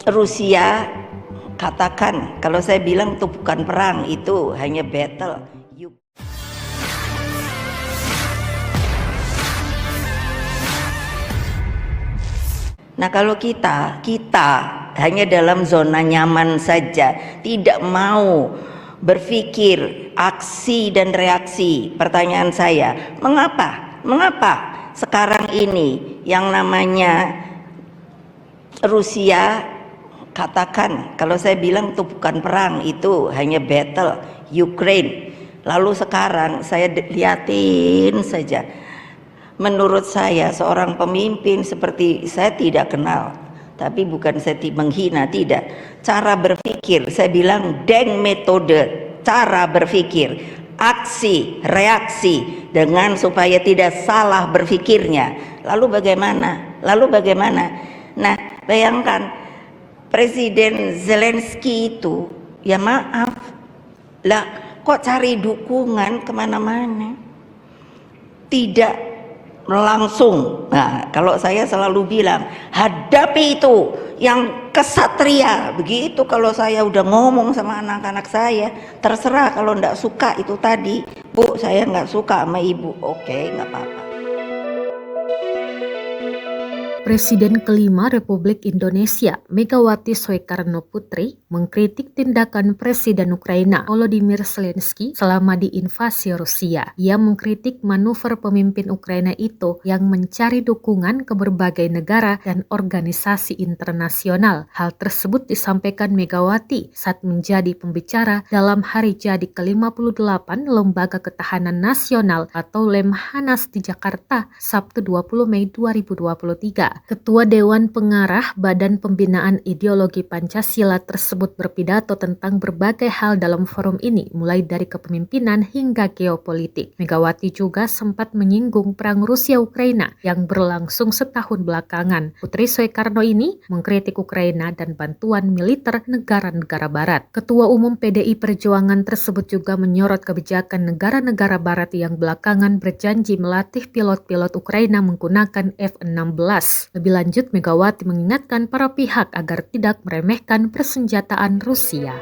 Rusia, katakan, kalau saya bilang itu bukan perang, itu hanya battle. Nah, kalau kita hanya dalam zona nyaman saja, tidak mau berpikir aksi dan reaksi. Pertanyaan saya, mengapa sekarang ini yang namanya Rusia, katakan, kalau saya bilang itu bukan perang, itu hanya battle, Ukraine. Lalu sekarang saya liatin saja, menurut saya seorang pemimpin seperti, saya tidak kenal, tapi bukan saya menghina, tidak, cara berpikir, saya bilang deng metode, cara berpikir, aksi, reaksi, dengan supaya tidak salah berpikirnya. Lalu bagaimana? Nah, bayangkan Presiden Zelensky itu, ya maaf lah, kok cari dukungan kemana-mana, tidak langsung. Nah, kalau saya selalu bilang, hadapi itu yang kesatria. Begitu kalau saya udah ngomong sama anak-anak saya, terserah kalau enggak suka itu tadi, Bu, saya enggak suka sama ibu, oke, enggak apa-apa. Presiden kelima Republik Indonesia, Megawati Soekarnoputri, mengkritik tindakan Presiden Ukraina, Volodymyr Zelensky, selama diinvasi Rusia. Ia mengkritik manuver pemimpin Ukraina itu yang mencari dukungan ke berbagai negara dan organisasi internasional. Hal tersebut disampaikan Megawati saat menjadi pembicara dalam hari jadi ke-58 Lembaga Ketahanan Nasional atau Lemhanas di Jakarta, Sabtu 20 Mei 2023. Ketua Dewan Pengarah Badan Pembinaan Ideologi Pancasila tersebut berpidato tentang berbagai hal dalam forum ini, mulai dari kepemimpinan hingga geopolitik. Megawati juga sempat menyinggung perang Rusia-Ukraina yang berlangsung setahun belakangan. Putri Soekarno ini mengkritik Ukraina dan bantuan militer negara-negara Barat. Ketua Umum PDI Perjuangan tersebut juga menyorot kebijakan negara-negara Barat yang belakangan berjanji melatih pilot-pilot Ukraina menggunakan F-16. Lebih lanjut, Megawati mengingatkan para pihak agar tidak meremehkan persenjataan Rusia.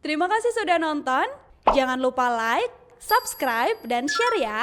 Terima kasih sudah nonton. Jangan lupa like, subscribe, dan share ya.